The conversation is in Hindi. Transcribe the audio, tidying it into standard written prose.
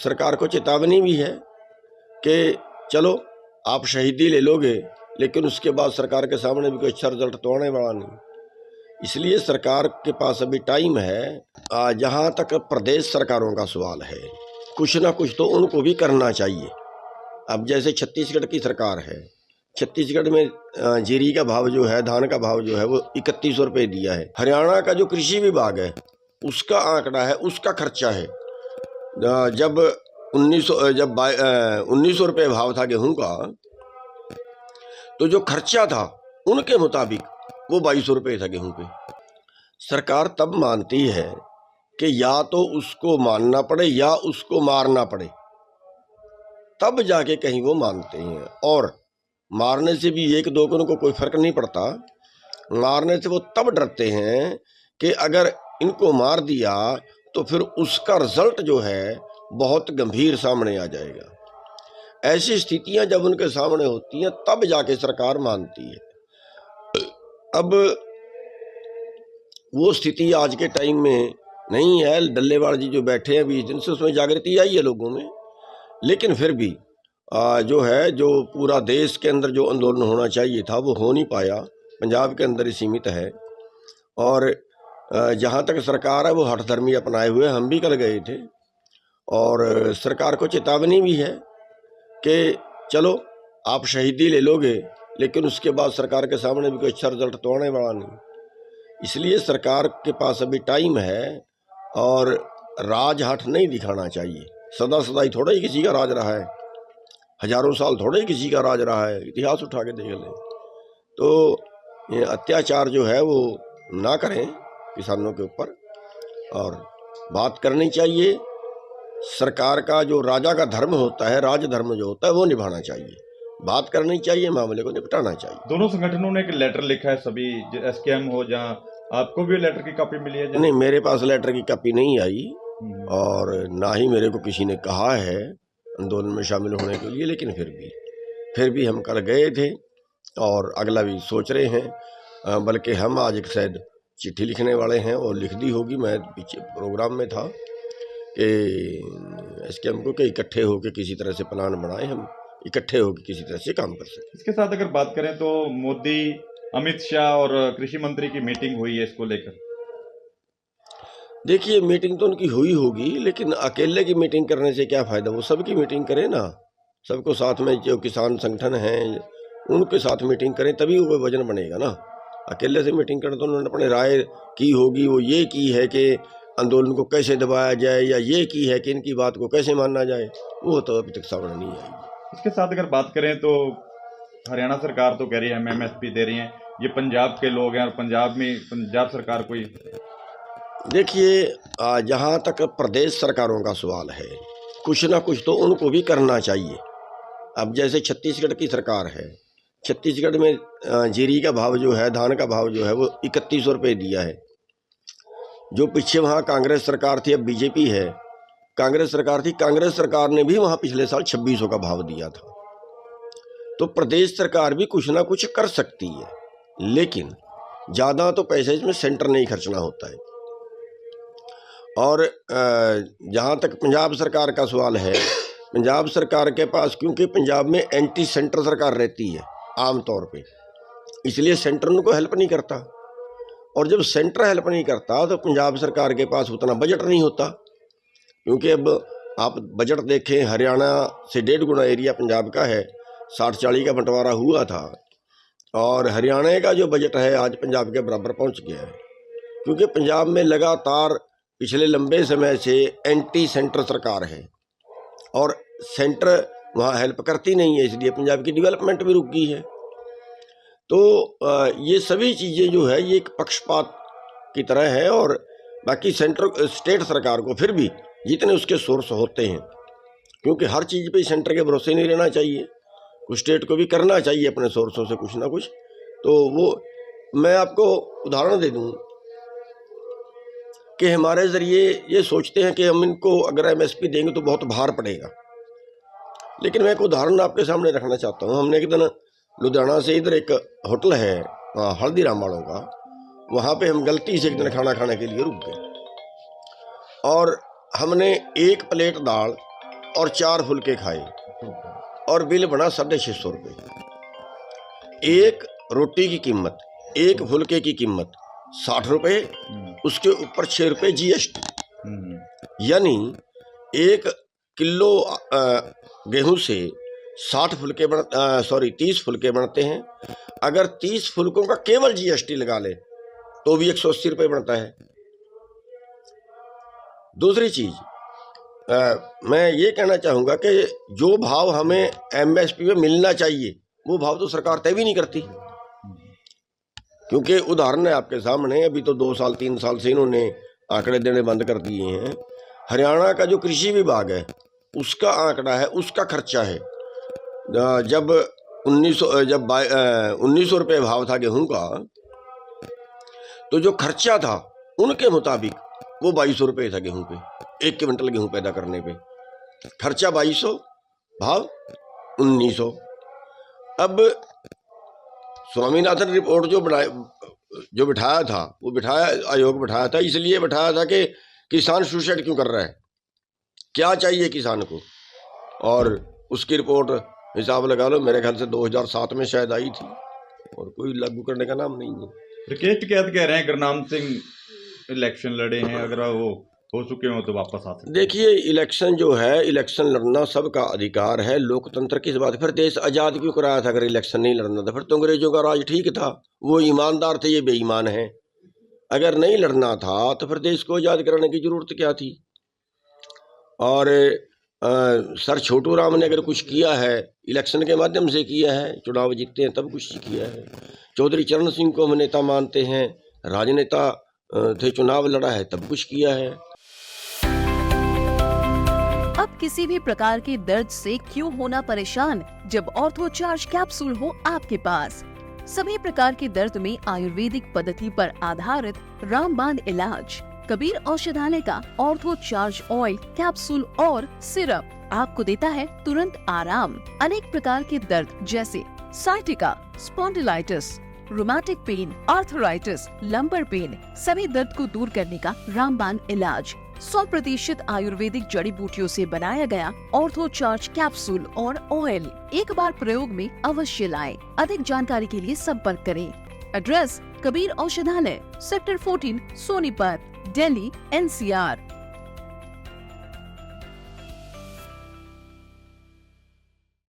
सरकार को चेतावनी भी है कि चलो आप शहीदी ले लोगे, लेकिन उसके बाद सरकार के सामने भी कोई अच्छा रिजल्ट तो आने वाला नहीं। इसलिए सरकार के पास अभी टाइम है। जहाँ तक प्रदेश सरकारों का सवाल है, कुछ ना कुछ तो उनको भी करना चाहिए। अब जैसे छत्तीसगढ़ की सरकार है, छत्तीसगढ़ में जीरी का भाव जो है, धान का भाव जो है वो 3100 रुपये दिया है। हरियाणा का जो कृषि विभाग है उसका आंकड़ा है, उसका खर्चा है। जब 1900 रुपये भाव था गेहूं का, तो जो खर्चा था उनके मुताबिक वो 2200 रुपये था गेहूं पे। सरकार तब मानती है कि या तो उसको मानना पड़े या उसको मारना पड़े, तब जाके कहीं वो मानते हैं। और मारने से भी एक दो को कोई फर्क नहीं पड़ता। मारने से वो तब डरते हैं कि अगर इनको मार दिया तो फिर उसका रिजल्ट जो है बहुत गंभीर सामने आ जाएगा। ऐसी स्थितियां जब उनके सामने होती हैं तब जाके सरकार मानती है। अब वो स्थिति आज के टाइम में नहीं है। डल्लेवाड़ जी जो बैठे हैं 20 दिन से, उसमें जागृति आई है लोगों में, लेकिन फिर भी जो है, जो पूरा देश के अंदर जो आंदोलन होना चाहिए था वो हो नहीं पाया, पंजाब के अंदर ही सीमित है। और जहाँ तक सरकार है वो हठधर्मी अपनाए हुए, हम भी कल गए थे। और सरकार को चेतावनी भी है कि चलो आप शहीदी ले लोगे, लेकिन उसके बाद सरकार के सामने भी कोई अच्छा रिजल्ट तो आने वाला नहीं। इसलिए सरकार के पास अभी टाइम है और राजहाट नहीं दिखाना चाहिए। सदा सदा ही थोड़ा ही किसी का राज रहा है, हजारों साल थोड़ा ही किसी का राज रहा है। इतिहास उठा के देख लें तो ये अत्याचार जो है वो ना करें किसानों के ऊपर, और बात करनी चाहिए। सरकार का जो राजा का धर्म होता है, राजधर्म जो होता है वो निभाना चाहिए, बात करनी चाहिए, मामले को निपटाना चाहिए। दोनों संगठनों ने एक लेटर लिखा है, सभी एसकेएम हो, जहां आपको भी लेटर की कॉपी मिली है? नहीं, मेरे पास लेटर की कॉपी नहीं आई और ना ही मेरे को किसी ने कहा है आंदोलन में शामिल होने के लिए। लेकिन फिर भी हम कल गए थे और अगला भी सोच रहे हैं। बल्कि हम आज एक शायद चिट्ठी लिखने वाले हैं और लिख दी होगी। मैं पीछे प्रोग्राम में था कि एसकेएम को इकट्ठे होकर किसी तरह से प्लान बनाए, हम इकट्ठे होकर किसी तरह से काम कर सकें। इसके साथ अगर बात करें तो मोदी, अमित शाह और कृषि मंत्री की मीटिंग हुई है इसको लेकर। देखिए, मीटिंग तो उनकी हुई होगी, लेकिन अकेले की मीटिंग करने से क्या फ़ायदा। वो सबकी मीटिंग करें ना, सबको साथ में, जो किसान संगठन हैं उनके साथ मीटिंग करें, तभी वो वजन बनेगा ना। अकेले से मीटिंग करें तो उन्होंने अपने राय की होगी, वो ये की है कि आंदोलन को कैसे दबाया जाए, या ये की है कि इनकी बात को कैसे माना जाए, वो तो अभी तक सामने नहीं आई। इसके साथ अगर बात करें तो हरियाणा सरकार तो कह रही है हम एमएसपी दे रही हैं, ये पंजाब के लोग हैं और पंजाब सरकार कोई। देखिए, जहाँ तक प्रदेश सरकारों का सवाल है, कुछ ना कुछ तो उनको भी करना चाहिए। अब जैसे छत्तीसगढ़ की सरकार है, छत्तीसगढ़ में जीरी का भाव जो है, धान का भाव जो है वो 3100 रुपये दिया है। जो पीछे वहाँ कांग्रेस सरकार थी, अब बीजेपी है, कांग्रेस सरकार थी, कांग्रेस सरकार ने भी वहाँ पिछले साल 2600 का भाव दिया था। तो प्रदेश सरकार भी कुछ ना कुछ कर सकती है, लेकिन ज़्यादा तो पैसे इसमें सेंटर नहीं खर्चना होता है। और जहाँ तक पंजाब सरकार का सवाल है, पंजाब सरकार के पास, क्योंकि पंजाब में एंटी सेंटर सरकार रहती है आम तौर पे, इसलिए सेंटर उनको हेल्प नहीं करता। और जब सेंटर हेल्प नहीं करता तो पंजाब सरकार के पास उतना बजट नहीं होता। क्योंकि अब आप बजट देखें, हरियाणा से 1.5 गुना एरिया पंजाब का है, 60-40 का बंटवारा हुआ था, और हरियाणा का जो बजट है आज पंजाब के बराबर पहुंच गया है। क्योंकि पंजाब में लगातार पिछले लंबे समय से एंटी सेंटर सरकार है और सेंटर वहाँ हेल्प करती नहीं है, इसलिए पंजाब की डेवलपमेंट भी रुक गई है। तो ये सभी चीज़ें जो है ये एक पक्षपात की तरह है। और बाकी स्टेट सरकार को फिर भी जितने उसके सोर्स होते हैं, क्योंकि हर चीज़ पे सेंटर के भरोसे नहीं रहना चाहिए, कुछ स्टेट को भी करना चाहिए अपने सोर्सों से कुछ ना कुछ। तो वो मैं आपको उदाहरण दे दूँ कि हमारे ज़रिए ये सोचते हैं कि हम इनको अगर एमएसपी देंगे तो बहुत भार पड़ेगा। लेकिन मैं एक उदाहरण आपके सामने रखना चाहता हूँ। हमने एक दिन लुधियाना से इधर एक होटल है हल्दीराम वालों का, वहाँ पे हम गलती से एक दिन खाना खाने के लिए रुक गए और हमने एक प्लेट दाल और 4 फुलके खाए और बिल बना 650 रुपये। एक रोटी की कीमत, एक फुलके की कीमत 60 रुपये, उसके ऊपर 6 रुपये GST। यानी 1 किलो गेहूं से 30 फुलके बनते हैं। अगर 30 फुलकों का केवल GST लगा ले तो भी 180 रुपये बनता है। दूसरी चीज, मैं ये कहना चाहूँगा कि जो भाव हमें MSP में मिलना चाहिए वो भाव तो सरकार तय भी नहीं करती। क्योंकि उदाहरण है आपके सामने, अभी तो 2 साल 3 साल से इन्होंने आंकड़े देने बंद कर दिए हैं। हरियाणा का जो कृषि विभाग है उसका आंकड़ा है, उसका खर्चा है, जब 1900 रुपये भाव था गेहूं का, तो जो खर्चा था उनके मुताबिक वो 2200 रुपये था गेहूं पे, 1 क्विंटल गेहूं पैदा करने पे। खर्चा 2200, भाव 1900। अब स्वामीनाथन रिपोर्ट जो बिठाया था, आयोग बिठाया था, इसलिए बिठाया था कि किसान सुसाइड क्यों कर रहा है, क्या चाहिए किसान को, और उसकी रिपोर्ट हिसाब लगा लो मेरे ख्याल से 2007 में शायद आई थी, और कोई लागू करने का नाम नहीं है। राकेश टिकैत कह रहे हैं गुरनाम सिंह इलेक्शन लड़े हैं, अगर वो हो चुके हो तो वापस आ सकते। देखिए, इलेक्शन जो है, इलेक्शन लड़ना सबका अधिकार है, लोकतंत्र की बात। फिर देश आज़ाद क्यों कराया था अगर इलेक्शन नहीं लड़ना था? फिर तो अंग्रेजों का राज ठीक था, वो ईमानदार थे, ये बेईमान है। अगर नहीं लड़ना था तो फिर देश को आज़ाद कराने की जरूरत क्या थी? और सर छोटू राम ने अगर कुछ किया है, इलेक्शन के माध्यम से किया है, चुनाव जीतते हैं तब कुछ किया है। चौधरी चरण सिंह को हम नेता मानते हैं, राजनेता थे, चुनाव लड़ा है तब कुछ किया है। अब किसी भी प्रकार के दर्द से क्यों होना परेशान, जब ऑर्थो चार्ज कैप्सूल हो आपके पास। सभी प्रकार के दर्द में आयुर्वेदिक पद्धति पर आधारित रामबाण इलाज। कबीर औषधालय का ऑर्थो चार्ज ऑयल, कैप्सूल और सिरप आपको देता है तुरंत आराम। अनेक प्रकार के दर्द जैसे sciatica, spondylitis, rheumatic pain, arthritis, lumbar pain, सभी दर्द को दूर करने का रामबाण इलाज। 100% आयुर्वेदिक जड़ी बूटियों से बनाया गया ऑर्थो चार्ज कैप्सूल और ऑयल एक बार प्रयोग में अवश्य लाएं। अधिक जानकारी के लिए संपर्क करें। एड्रेस: कबीर औषधालय, सेक्टर 14, सोनीपत, दिल्ली, NCR।